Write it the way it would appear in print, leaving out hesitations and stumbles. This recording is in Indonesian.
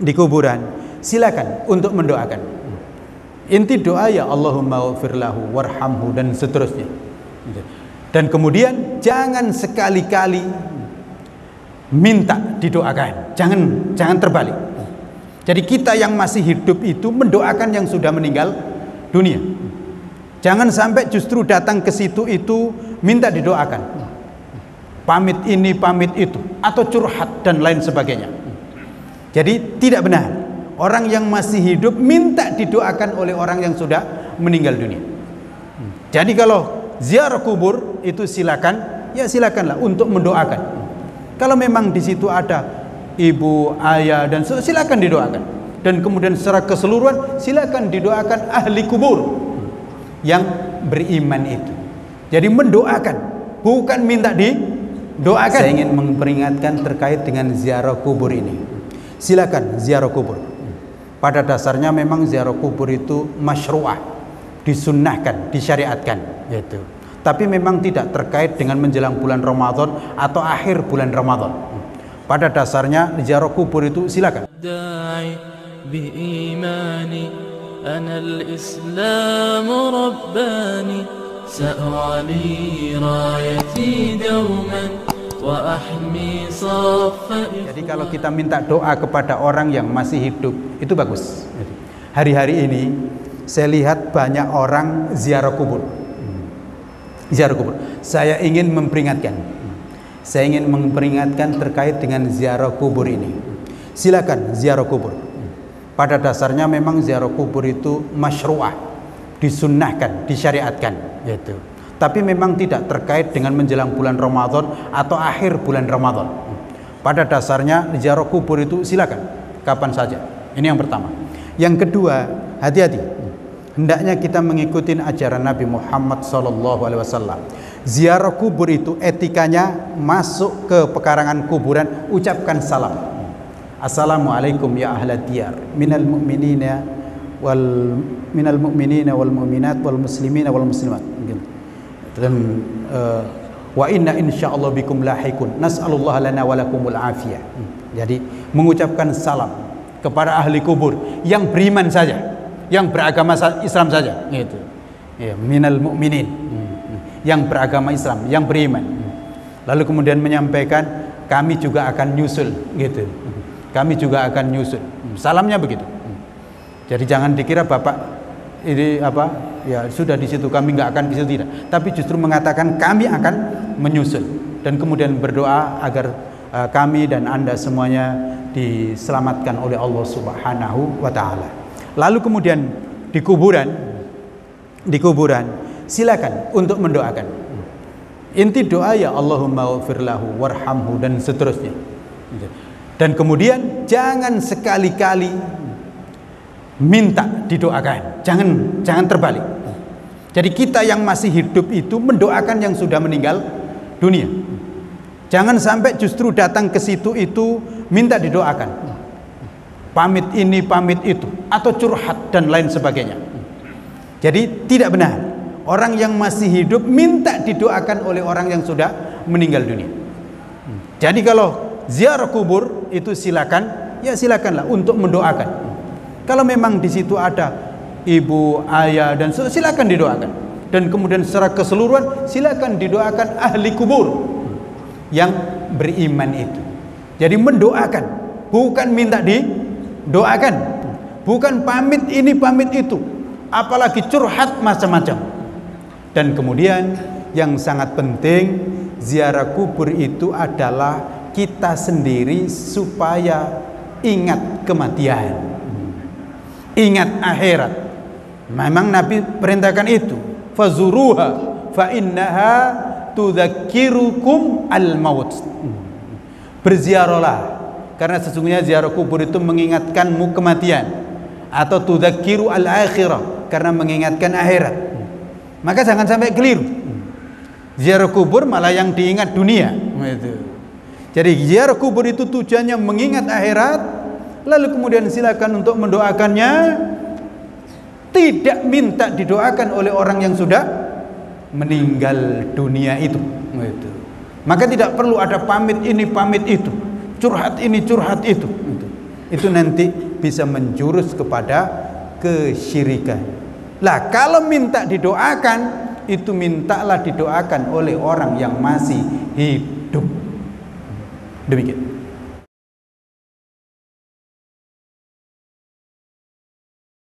di kuburan, silakan untuk mendoakan. Inti doa ya Allahumma ighfir lahu warhamhu dan seterusnya. Dan kemudian jangan sekali-kali minta didoakan. Jangan terbalik. Jadi kita yang masih hidup itu mendoakan yang sudah meninggal dunia. Jangan sampai justru datang ke situ itu minta didoakan. Pamit ini, pamit itu, atau curhat dan lain sebagainya. Jadi tidak benar. Orang yang masih hidup minta didoakan oleh orang yang sudah meninggal dunia. Jadi kalau ziarah kubur itu silakan, ya silakanlah untuk mendoakan. Kalau memang di situ ada ibu, ayah dan silakan didoakan. Dan kemudian secara keseluruhan silakan didoakan ahli kubur yang beriman itu. Jadi mendoakan, bukan minta didoakan. Saya ingin memperingatkan terkait dengan ziarah kubur ini. Silakan ziarah kubur. Pada dasarnya memang ziarah kubur itu masyru'ah, disunnahkan, disyariatkan, gitu. Tapi memang tidak terkait dengan menjelang bulan Ramadan atau akhir bulan Ramadan. Pada dasarnya ziarah kubur itu silakan. Jadi kalau kita minta doa kepada orang yang masih hidup itu bagus. Hari-hari ini saya lihat banyak orang ziarah kubur. Ziarah kubur. Saya ingin memperingatkan terkait dengan ziarah kubur ini. Silakan ziarah kubur. Pada dasarnya memang ziarah kubur itu masyru'ah, disunnahkan, disyariatkan, gitu. Tapi memang tidak terkait dengan menjelang bulan Ramadan atau akhir bulan Ramadan. Pada dasarnya ziarah kubur itu silakan kapan saja. Ini yang pertama. Yang kedua, hati-hati. Hendaknya kita mengikuti ajaran Nabi Muhammad SAW. Ziarah kubur itu etikanya masuk ke pekarangan kuburan, ucapkan salam. Assalamualaikum ya ahlad diyar minal mu'minina wal mu'minat wal muslimina wal muslimat. Dan wa inna insyaallah bikum lahikun nas'alullah lana wa lakumul afiyah. Jadi mengucapkan salam kepada ahli kubur yang beriman saja, yang beragama Islam saja, gitu. Ya, minal mu'minin, yang beragama Islam, yang beriman. Lalu kemudian menyampaikan kami juga akan nyusul, gitu. Kami juga akan nyusul. Salamnya begitu. Jadi jangan dikira Bapak ini apa ya sudah di situ kami nggak akan di situ, tidak, tapi justru mengatakan kami akan menyusul dan kemudian berdoa agar kami dan Anda semuanya diselamatkan oleh Allah Subhanahu wa taala. Lalu kemudian di kuburan silakan untuk mendoakan. Inti doa ya Allahumma ighfir lahu warhamhu dan seterusnya. Dan kemudian jangan sekali-kali minta didoakan. Jangan terbalik. Jadi kita yang masih hidup itu mendoakan yang sudah meninggal dunia. Jangan sampai justru datang ke situ itu minta didoakan. Pamit ini, pamit itu, atau curhat dan lain sebagainya. Jadi tidak benar. Orang yang masih hidup minta didoakan oleh orang yang sudah meninggal dunia. Jadi kalau ziarah kubur itu silakan, ya silakanlah untuk mendoakan. Kalau memang di situ ada ibu, ayah dan silakan didoakan. Dan kemudian secara keseluruhan silakan didoakan ahli kubur yang beriman itu. Jadi mendoakan, bukan minta didoakan, bukan pamit ini pamit itu, apalagi curhat macam-macam. Dan kemudian yang sangat penting, ziarah kubur itu adalah kita sendiri supaya ingat kematian, ingat akhirat. Memang Nabi perintahkan itu, fazuruha fa innaha tudzakirukum al-maut. Berziarahlah karena sesungguhnya ziarah kubur itu mengingatkanmu kematian, atau tudzakiru al-akhirah karena mengingatkan akhirat. Maka jangan sampai keliru. Ziarah kubur malah yang diingat dunia. Jadi ziarah kubur itu tujuannya mengingat akhirat. Lalu kemudian silakan untuk mendoakannya, tidak minta didoakan oleh orang yang sudah meninggal dunia itu. Maka tidak perlu ada pamit ini pamit itu, curhat ini curhat itu. itu nanti bisa menjurus kepada kesyirikan. Lah kalau minta didoakan, itu mintalah didoakan oleh orang yang masih hidup. Demikian.